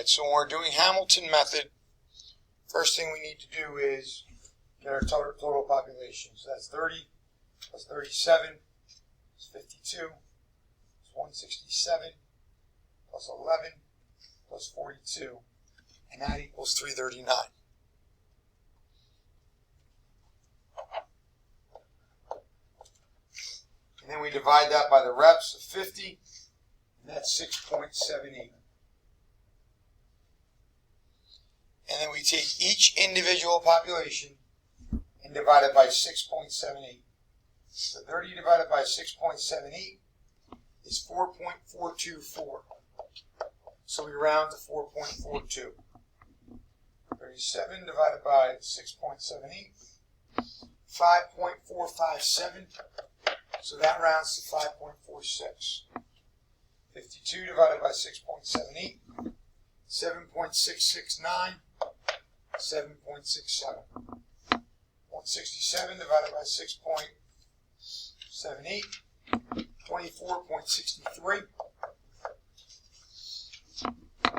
Alright, so when we're doing Hamilton method, first thing we need to do is get our total population. So that's 30 plus 37 is 52 plus 167 plus 11 plus 42, and that equals 339. And then we divide that by the reps of 50, and that's 6.78. And then we take each individual population and divide it by 6.78. So 30 divided by 6.78 is 4.424. So we round to 4.42. 37 divided by 6.78, 5.457. So that rounds to 5.46. 52 divided by 6.78, 7.669, 7.67. 167 divided by 6.78, 24.63.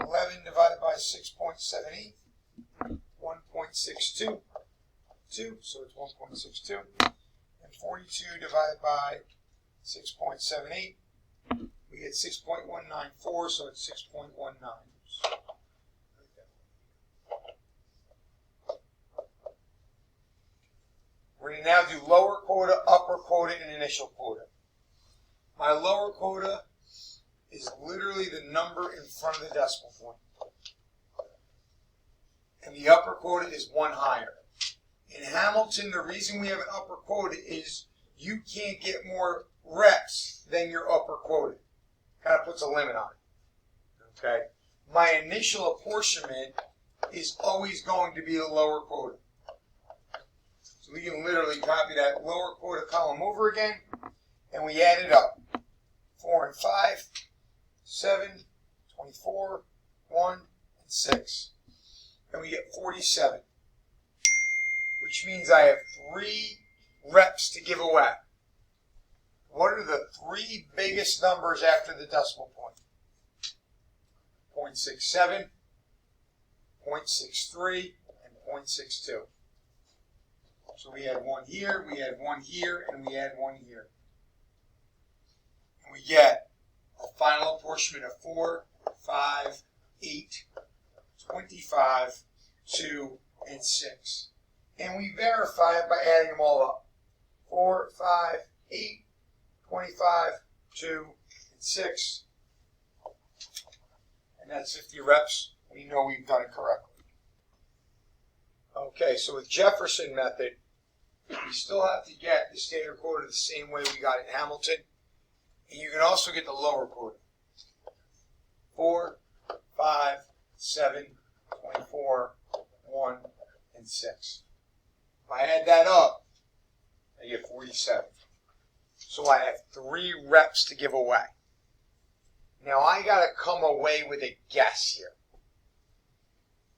11 divided by 6.78, 1.62, so it's 1.62. And 42 divided by 6.78, we get 6.194, so it's 6.19. We're going to now do lower quota, upper quota, and initial quota. My lower quota is literally the number in front of the decimal point. And the upper quota is one higher. In Hamilton, the reason we have an upper quota is you can't get more reps than your upper quota. Kind of puts a limit on it. Okay? My initial apportionment is always going to be the lower quota. So we can literally copy that lower quota column over again, and we add it up. 4 and 5, 7, 24, 1, and 6. And we get 47. Which means I have 3 reps to give away. What are the 3 biggest numbers after the decimal point? 0.67, 0.63, and 0.62. So we add 1 here, we add 1 here, and we add 1 here. And we get a final apportionment of 4, 5, 8, 25, 2, and 6. And we verify it by adding them all up. 4, 5, 8, 25, 2, and 6. And that's 50 reps. We know we've done it correctly. Okay, so with Jefferson method, we still have to get the standard quota the same way we got it in Hamilton. And you can also get the lower quota. 4, 5, 7, 24, 1, and 6. If I add that up, I get 47. So I have 3 reps to give away. Now I got to come away with a guess here.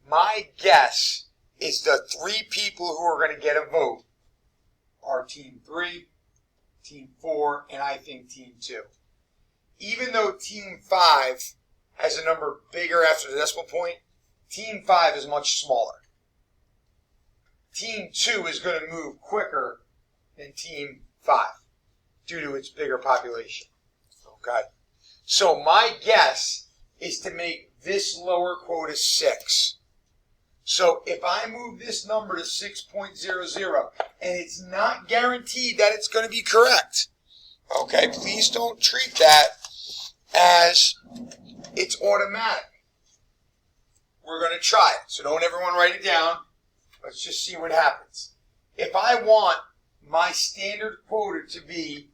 My guess is the 3 people who are going to get a vote are Team 3, Team 4, and I think Team 2. Even though Team 5 has a number bigger after the decimal point, Team 5 is much smaller. Team 2 is going to move quicker than Team 5 due to its bigger population. Okay? So my guess is to make this lower quota 6. So if I move this number to 6.00, and it's not guaranteed that it's going to be correct, okay, please don't treat that as it's automatic. We're going to try it. So don't everyone write it down. Let's just see what happens. If I want my standard quota to be,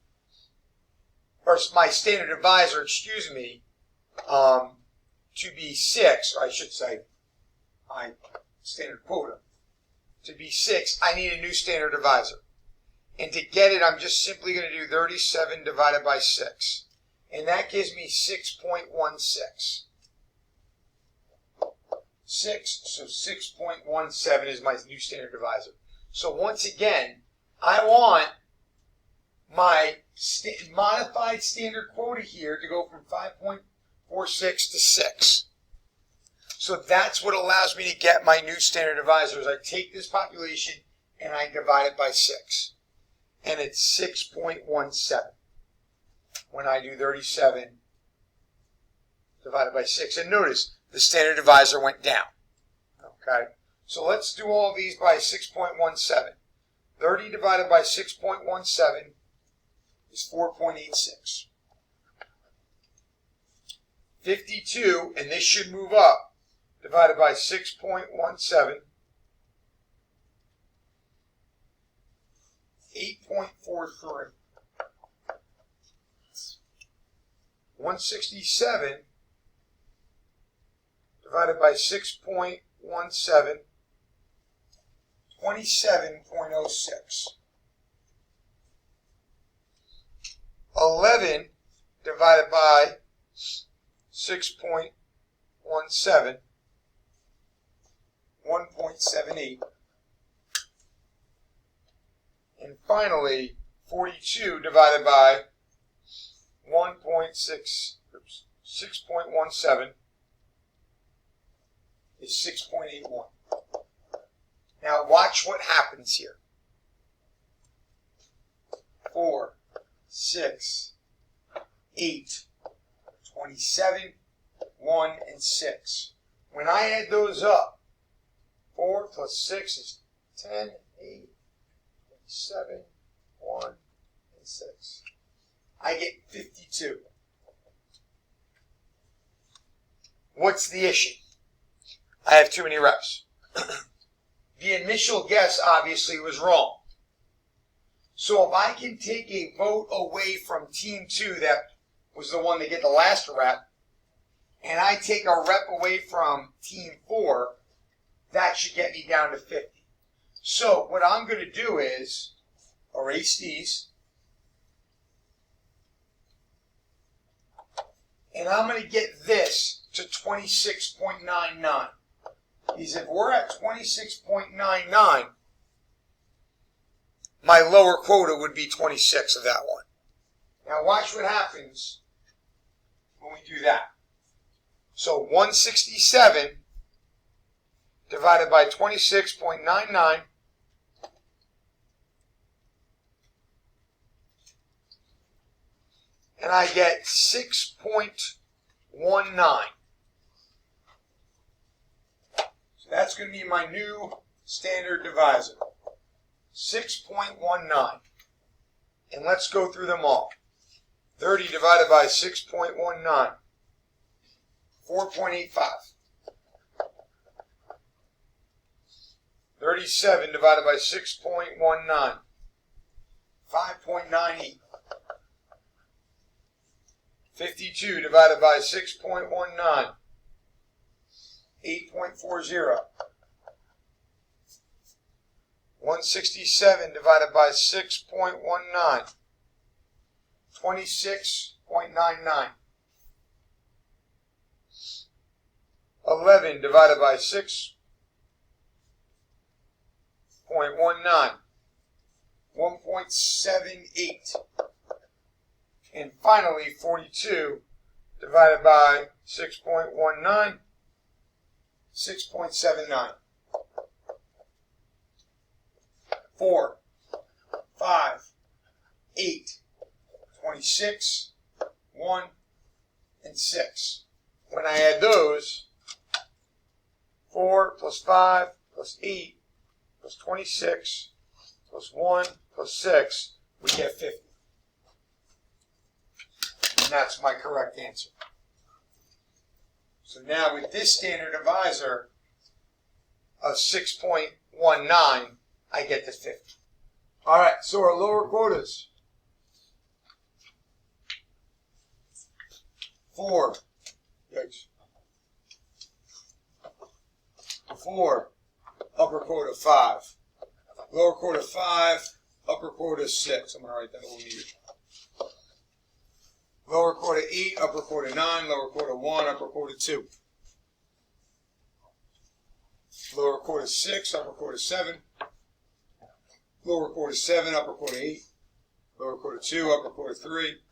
or my standard divisor, to be 6, or I should say my standard quota to be 6, I need a new standard divisor. And to get it, I'm just simply going to do 37 divided by 6. And that gives me 6.16. 6, so 6.17 is my new standard divisor. So once again, I want my modified standard quota here to go from 5.46 to 6. So that's what allows me to get my new standard divisor. Is I take this population and I divide it by 6. And it's 6.17 when I do 37 divided by 6. And notice the standard divisor went down. Okay, so let's do all these by 6.17. 30 divided by 6.17 is 4.86. 52, and this should move up, divided by 6.17, 8.43. 167 divided by 6.17, 27.06. 11 divided by 6.17, 1.78. And finally, 42 divided by 6.17 is 6.81. Now watch what happens here. 4, 6, 8, 27, 1, and 6. When I add those up, 4 plus 6 is 10, 8, 27, 1, and 6. I get 52. What's the issue? I have too many reps. The initial guess obviously was wrong. So if I can take a vote away from team 2 that was the one that get the last rep, and I take a rep away from team 4, that should get me down to 50. So what I'm going to do is erase these, and I'm going to get this to 26.99. Because if we're at 26.99, my lower quota would be 26 of that one. Now watch what happens when we do that. So 167 divided by 26.99 and I get 6.19. So that's going to be my new standard divisor. 6.19. And let's go through them all. 30 divided by 6.19. 4.85. 37 divided by 6.19. 5.98. 52 divided by 6.19. 8.40. 167 divided by 6.19. 26.99. 11 divided by 6.19. 1.78. And finally, 42 divided by 6.19. 6.79. 4, 5, 8, 26, 1, and 6. When I add those, 4 plus 5 plus 8 plus 26 plus 1 plus 6, we get 50. And that's my correct answer. So now with this standard divisor of 6.19, I get to 50. All right, so our lower quotas. 4. Yikes. 4, upper quota 5. Lower quota 5, upper quota 6. I'm going to write that over here. Lower quota 8, upper quota 9, lower quota 1, upper quota 2. Lower quota 6, upper quota 7. Lower quota 7, upper quota 8. Lower quota 2, upper quota 3.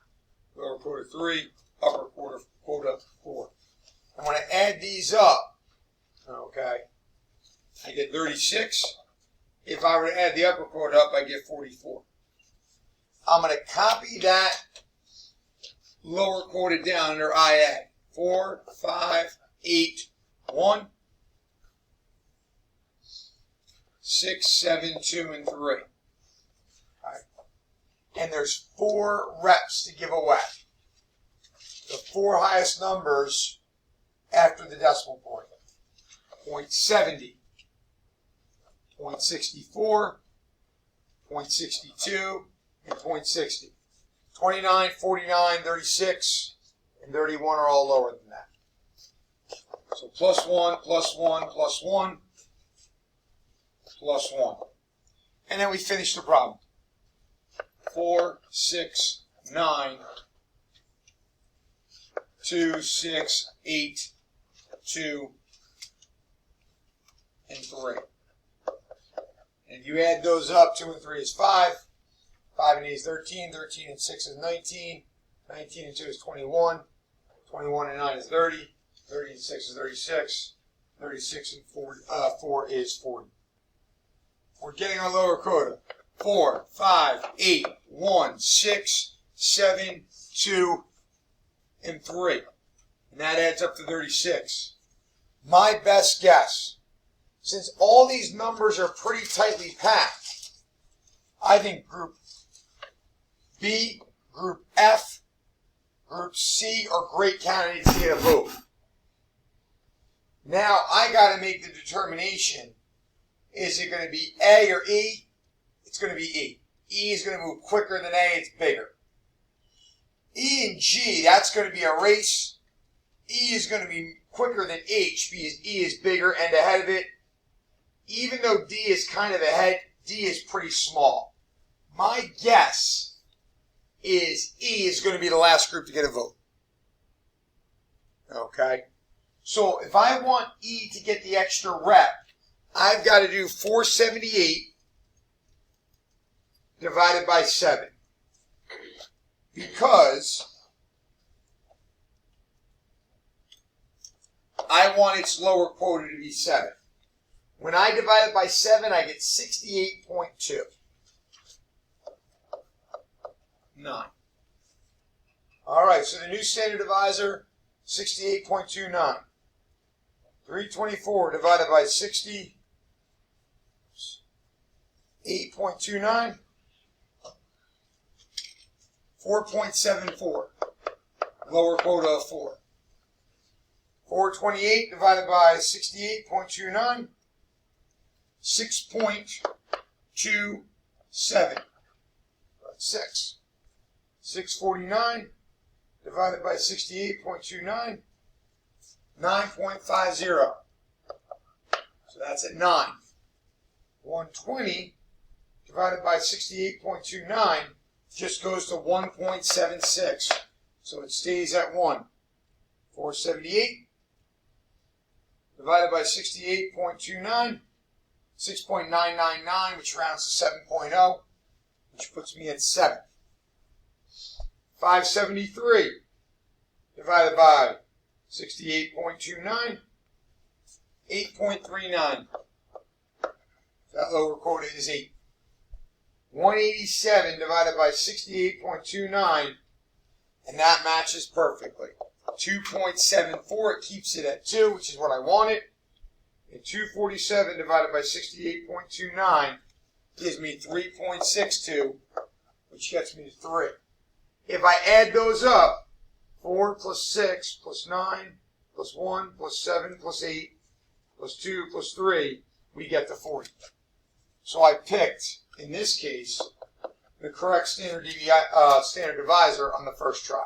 Lower quota 3, upper quota 4. And when I add these up, I get 36. If I were to add the upper quota up, I get 44. I'm going to copy that lower quota down under IA. 4, 5, 8, 1, 6, 7, 2, and 3. All right. And there's 4 reps to give away. The 4 highest numbers after the decimal point. 0.70, 0.64, 0.62, and 0.60. 29, 49, 36, and 31 are all lower than that. So plus 1, plus 1, plus 1, plus 1. And then we finish the problem. 4, 6, 9, 2, 6, 8, 2, and 3. And you add those up, 2 and 3 is 5. 5 and 8 is 13. 13 and 6 is 19. 19 and 2 is 21. 21 and 9 is 30. 30 and 6 is 36. 36 and 4 is 40. We're getting our lower quota. 4, 5, 8, 1, 6, 7, 2, and 3. And that adds up to 36. My best guess, since all these numbers are pretty tightly packed, I think Group B, Group F, Group C are great candidates to get a vote. Now I got to make the determination, is it going to be A or E? It's going to be E. E is going to move quicker than A, it's bigger. E and G, that's going to be a race. E is going to be quicker than H because E is bigger and ahead of it. Even though D is kind of ahead, D is pretty small. My guess is E is going to be the last group to get a vote. Okay? So if I want E to get the extra rep, I've got to do 478 divided by 7. Because I want its lower quota to be 7. When I divide it by 7, I get 68.2. 9. All right, so the new standard divisor, 68.29. 324 divided by 60, 8.29, 4.74. Lower quota of 4. 428 divided by 68.29, 6.27. 6. 649 divided by 68.29, 9.50. So that's at 9. 120 divided by 68.29 just goes to 1.76. So it stays at 1. 478 divided by 68.29, 6.999, which rounds to 7.0, which puts me at 7. 573 divided by 68.29, 8.39. That lower quota is 8. 187 divided by 68.29, and that matches perfectly. 2.74, it keeps it at 2, which is what I wanted. And 247 divided by 68.29 gives me 3.62, which gets me to 3. If I add those up, 4 plus 6 plus 9 plus 1 plus 7 plus 8 plus 2 plus 3, we get to 40. So I picked, in this case, the correct standard divisor on the first try.